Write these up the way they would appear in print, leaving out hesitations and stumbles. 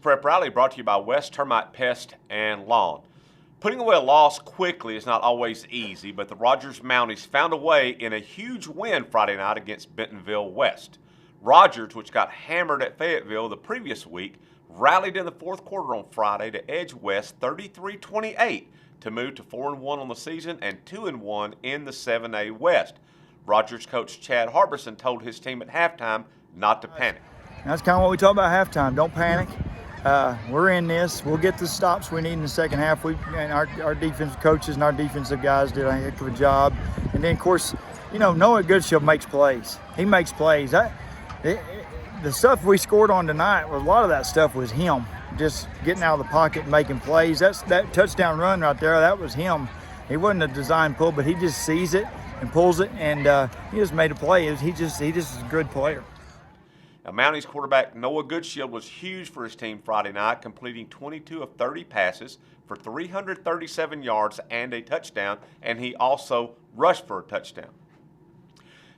Prep Rally brought to you by West Termite Pest and Lawn. Putting away a loss quickly is not always easy, but the Rogers Mounties found a way in a huge win Friday night against Bentonville West. Rogers, which got hammered at Fayetteville the previous week, rallied in the fourth quarter on Friday to edge West 33-28 to move to 4-1 on the season and 2-1 in the 7A West. Rogers coach Chad Harbison told his team at halftime not to panic. That's kind of what we talk about halftime. Don't panic. We're in this. We'll get the stops we need in the second half. And our defensive coaches and our defensive guys did a heck of a job. And then, of course, Noah Goodshield makes plays. He makes plays. The stuff we scored on tonight, a lot of that stuff was him, just getting out of the pocket and making plays. That touchdown run right there, that was him. He wasn't a design pull, but he just sees it and pulls it, and he just made a play. He just is a good player. Now, Mounties quarterback Noah Goodshield was huge for his team Friday night, completing 22 of 30 passes for 337 yards and a touchdown, and he also rushed for a touchdown.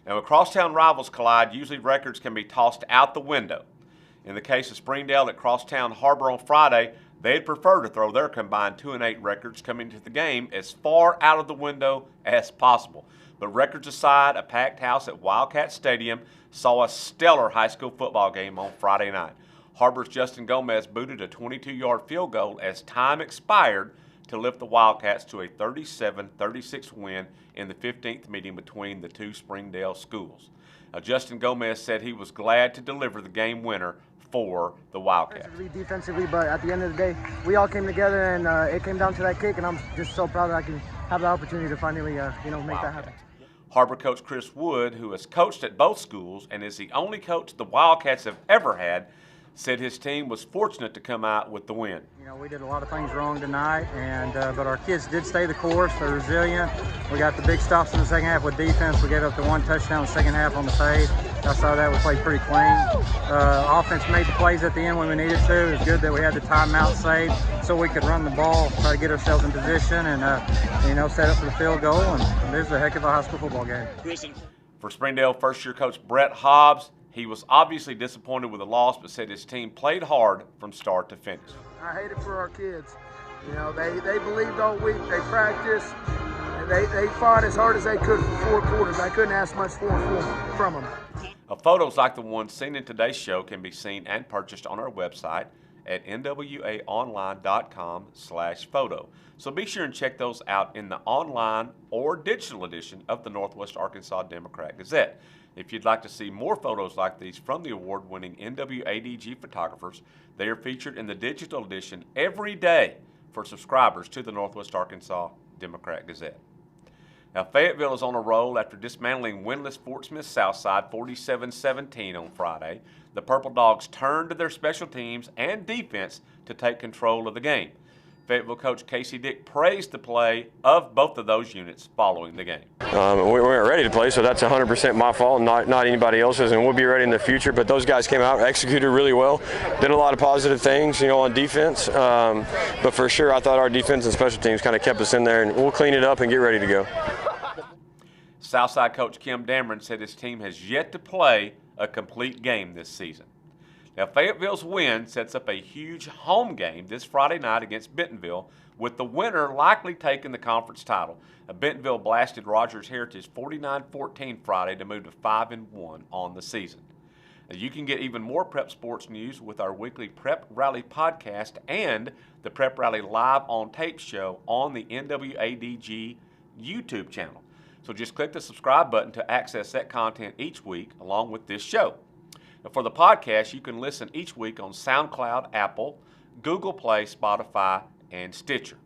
Now, when crosstown rivals collide, usually records can be tossed out the window. In the case of Springdale at Crosstown Har-Ber on Friday, they'd prefer to throw their combined 2-8 records coming to the game as far out of the window as possible. But records aside, a packed house at Wildcat Stadium saw a stellar high school football game on Friday night. Har-Ber's Justin Gomez booted a 22-yard field goal as time expired to lift the Wildcats to a 37-36 win in the 15th meeting between the two Springdale schools. Justin Gomez said he was glad to deliver the game winner for the Wildcats. Defensively, but at the end of the day, we all came together, and it came down to that kick, and I'm just so proud that I can have the opportunity to finally, make that happen. Har-Ber coach Chris Wood, who has coached at both schools and is the only coach the Wildcats have ever had, said his team was fortunate to come out with the win. We did a lot of things wrong tonight, but our kids did stay the course. They're resilient. We got the big stops in the second half with defense. We gave up the one touchdown in the second half on the fade. Outside of that, we played pretty clean. Offense made the plays at the end when we needed to. It was good that we had the timeout saved so we could run the ball, try to get ourselves in position, and set up for the field goal. And this is a heck of a high school football game. For Springdale first-year coach Brett Hobbs, he was obviously disappointed with the loss, but said his team played hard from start to finish. I hate it for our kids. They believed all week. They practiced. And they fought as hard as they could for 4 quarters. I couldn't ask much from them. Photos like the one seen in today's show can be seen and purchased on our website at nwaonline.com/photo. So be sure and check those out in the online or digital edition of the Northwest Arkansas Democrat-Gazette. If you'd like to see more photos like these from the award-winning NWADG photographers, they are featured in the digital edition every day for subscribers to the Northwest Arkansas Democrat-Gazette. Now, Fayetteville is on a roll after dismantling winless Fort Smith Southside 47-17 on Friday. The Purple Dogs turned to their special teams and defense to take control of the game. Fayetteville coach Casey Dick praised the play of both of those units following the game. We weren't ready to play, so that's 100% my fault, not anybody else's, and we'll be ready in the future. But those guys came out, executed really well, did a lot of positive things, on defense. But for sure, I thought our defense and special teams kind of kept us in there, and we'll clean it up and get ready to go. Southside coach Kim Dameron said his team has yet to play a complete game this season. Now, Fayetteville's win sets up a huge home game this Friday night against Bentonville, with the winner likely taking the conference title. Bentonville blasted Rogers Heritage 49-14 Friday to move to 5-1 on the season. Now, you can get even more prep sports news with our weekly Prep Rally podcast and the Prep Rally Live on Tape show on the NWADG YouTube channel. So just click the subscribe button to access that content each week along with this show. Now, for the podcast, you can listen each week on SoundCloud, Apple, Google Play, Spotify, and Stitcher.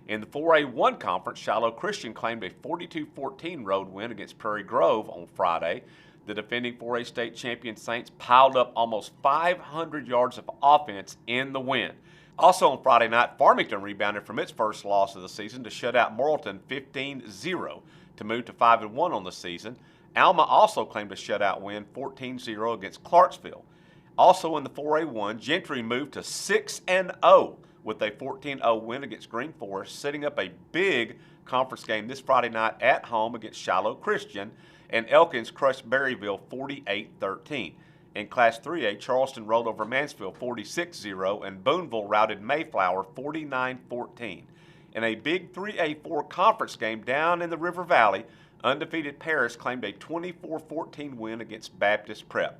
In the 4A1 conference, Shiloh Christian claimed a 42-14 road win against Prairie Grove on Friday. The defending 4A state champion Saints piled up almost 500 yards of offense in the win. Also on Friday night, Farmington rebounded from its first loss of the season to shut out Morrilton 15-0 to move to 5-1 on the season. Alma also claimed a shutout win 14-0 against Clarksville. Also in the 4A1, Gentry moved to 6-0 with a 14-0 win against Green Forest, setting up a big conference game this Friday night at home against Shiloh Christian, and Elkins crushed Berryville 48-13. In Class 3A, Charleston rolled over Mansfield 46-0, and Booneville routed Mayflower 49-14. In a big 3A4 conference game down in the River Valley, undefeated Paris claimed a 24-14 win against Baptist Prep.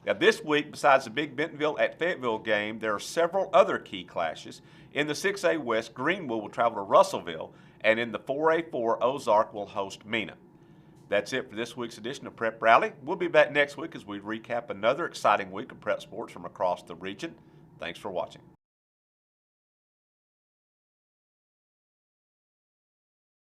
Now this week, besides the big Bentonville at Fayetteville game, there are several other key clashes. In the 6A West, Greenwood will travel to Russellville, and in the 4A4, Ozark will host Mena. That's it for this week's edition of Prep Rally. We'll be back next week as we recap another exciting week of prep sports from across the region. Thanks for watching.